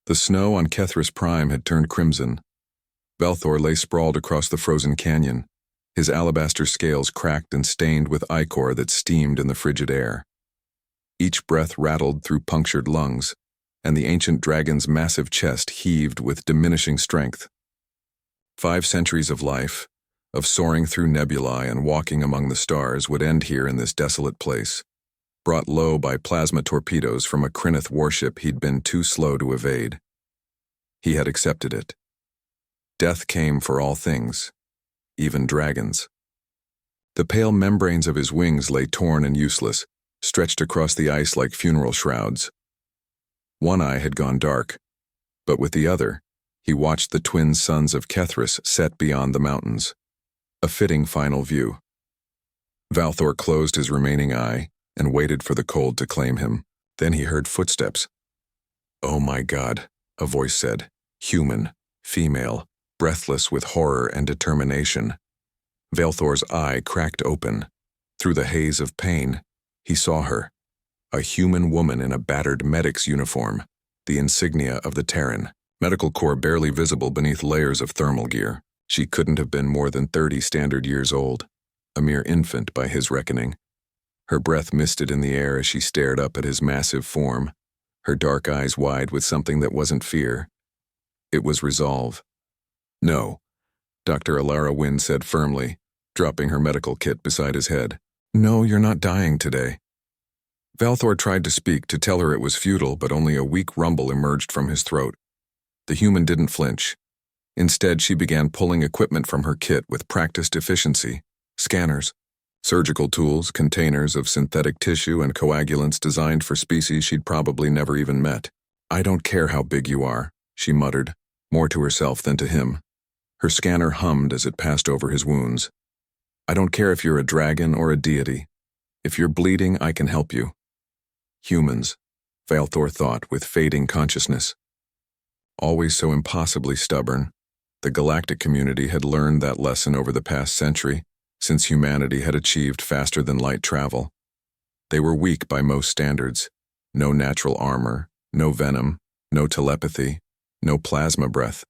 The snow on Kethris Prime had turned crimson. Valthor lay sprawled across the frozen canyon, his alabaster scales cracked and stained with ichor that steamed in the frigid air. Each breath rattled through punctured lungs, and the ancient dragon's massive chest heaved with diminishing strength. 5 centuries of life, of soaring through nebulae and walking among the stars, would end here in this desolate place, brought low by plasma torpedoes from a Krynith warship he'd been too slow to evade. He had accepted it. Death came for all things, even dragons. The pale membranes of his wings lay torn and useless, stretched across the ice like funeral shrouds. One eye had gone dark, but with the other, he watched the twin suns of Kethris set beyond the mountains. A fitting final view. Valthor closed his remaining eye and waited for the cold to claim him. Then he heard footsteps. "Oh my God," a voice said. Human, female, breathless with horror and determination. Valthor's eye cracked open. Through the haze of pain, he saw her. A human woman in a battered medic's uniform, the insignia of the Terran, medical corps barely visible beneath layers of thermal gear. She couldn't have been more than 30 standard years old, a mere infant by his reckoning. Her breath misted in the air as she stared up at his massive form, her dark eyes wide with something that wasn't fear. It was resolve. "No," Dr. Alara Wynn said firmly, dropping her medical kit beside his head. "No, you're not dying today." Valthor tried to speak, to tell her it was futile, but only a weak rumble emerged from his throat. The human didn't flinch. Instead, she began pulling equipment from her kit with practiced efficiency. Scanners, surgical tools, containers of synthetic tissue and coagulants designed for species she'd probably never even met. "I don't care how big you are," she muttered, more to herself than to him. Her scanner hummed as it passed over his wounds. "I don't care if you're a dragon or a deity. If you're bleeding, I can help you." Humans, Valthor thought with fading consciousness. Always so impossibly stubborn, the galactic community had learned that lesson over the past century, since humanity had achieved faster-than-light travel. They were weak by most standards. No natural armor, no venom, no telepathy, no plasma breath.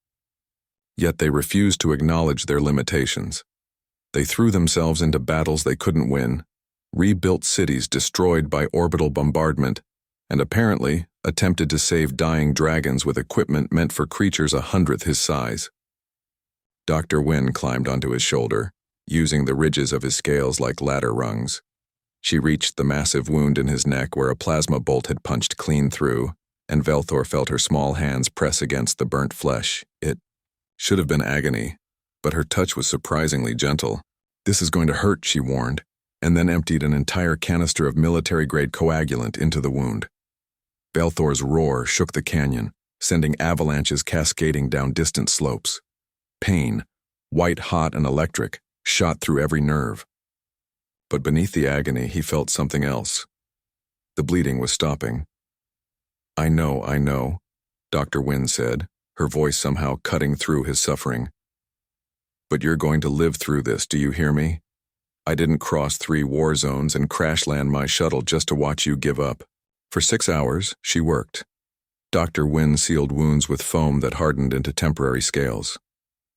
Yet they refused to acknowledge their limitations. They threw themselves into battles they couldn't win, rebuilt cities destroyed by orbital bombardment, and apparently attempted to save dying dragons with equipment meant for creatures 1/100th his size. Dr. Wynn climbed onto his shoulder, using the ridges of his scales like ladder rungs. She reached the massive wound in his neck where a plasma bolt had punched clean through, and Valthor felt her small hands press against the burnt flesh. It should have been agony, but her touch was surprisingly gentle. "This is going to hurt," she warned, and then emptied an entire canister of military-grade coagulant into the wound. Valthor's roar shook the canyon, sending avalanches cascading down distant slopes. Pain, white-hot and electric, shot through every nerve. But beneath the agony, he felt something else. The bleeding was stopping. I know," Dr. Wynn said, her voice somehow cutting through his suffering. "But you're going to live through this, do you hear me? I didn't cross 3 war zones and crash-land my shuttle just to watch you give up." For 6 hours, she worked. Dr. Wynn sealed wounds with foam that hardened into temporary scales.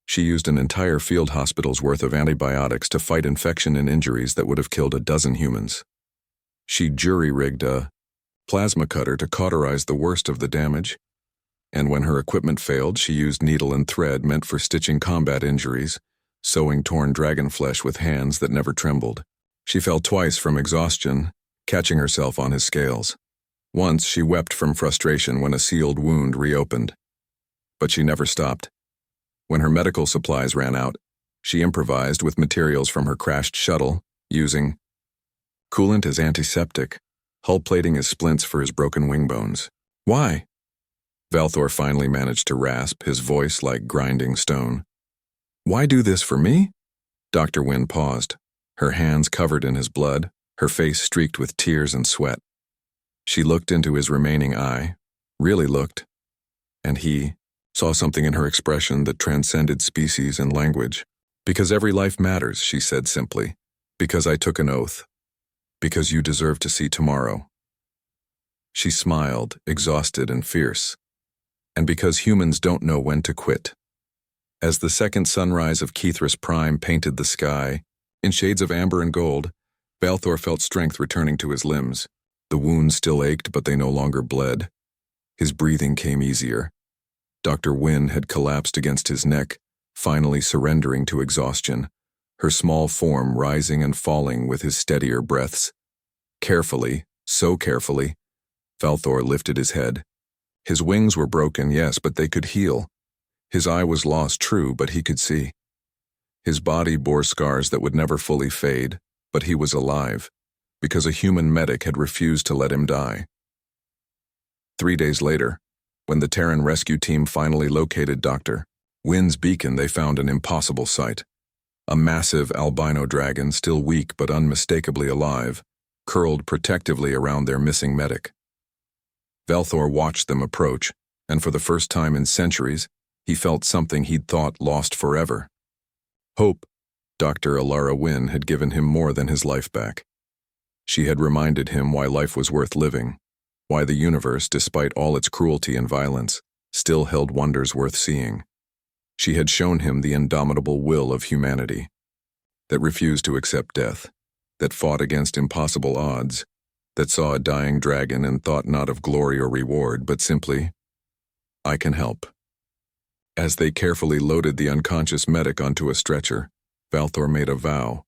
She used an entire field hospital's worth of antibiotics to fight infection and injuries that would have killed a dozen humans. She jury-rigged a plasma cutter to cauterize the worst of the damage, and when her equipment failed, she used needle and thread meant for stitching combat injuries, sewing torn dragon flesh with hands that never trembled. She fell twice from exhaustion, catching herself on his scales. Once she wept from frustration when a sealed wound reopened. But she never stopped. When her medical supplies ran out, she improvised with materials from her crashed shuttle, using coolant as antiseptic, hull plating as splints for his broken wing bones. "Why?" Valthor finally managed to rasp, his voice like grinding stone. "Why do this for me?" Dr. Wynn paused, her hands covered in his blood, her face streaked with tears and sweat. She looked into his remaining eye, really looked, and he saw something in her expression that transcended species and language. "Because every life matters," she said simply. "Because I took an oath. Because you deserve to see tomorrow." She smiled, exhausted and fierce. and because humans don't know when to quit. As the second sunrise of Kethris Prime painted the sky, in shades of amber and gold, Balthor felt strength returning to his limbs. The wounds still ached, but they no longer bled. His breathing came easier. Dr. Wynne had collapsed against his neck, finally surrendering to exhaustion, her small form rising and falling with his steadier breaths. Carefully, so carefully, Balthor lifted his head. His wings were broken, yes, but they could heal. His eye was lost, true, but he could see. His body bore scars that would never fully fade, but he was alive, because a human medic had refused to let him die. 3 days later, when the Terran rescue team finally located Dr. Wynne's beacon, they found an impossible sight. A massive albino dragon, still weak but unmistakably alive, curled protectively around their missing medic. Balthor watched them approach, and for the first time in centuries, he felt something he'd thought lost forever. Hope. Dr. Alara Wynne had given him more than his life back. She had reminded him why life was worth living, why the universe, despite all its cruelty and violence, still held wonders worth seeing. She had shown him the indomitable will of humanity, that refused to accept death, that fought against impossible odds, that saw a dying dragon and thought not of glory or reward, but simply, I can help. As they carefully loaded the unconscious medic onto a stretcher, Balthor made a vow.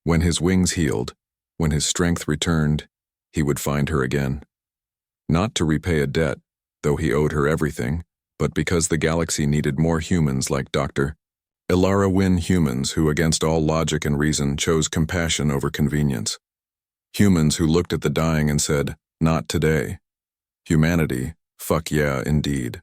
When his wings healed, when his strength returned, he would find her again. Not to repay a debt, though he owed her everything, but because the galaxy needed more humans like Dr. Alara Wynne, humans who, against all logic and reason, chose compassion over convenience. Humans who looked at the dying and said, not today. Humanity, fuck yeah, indeed.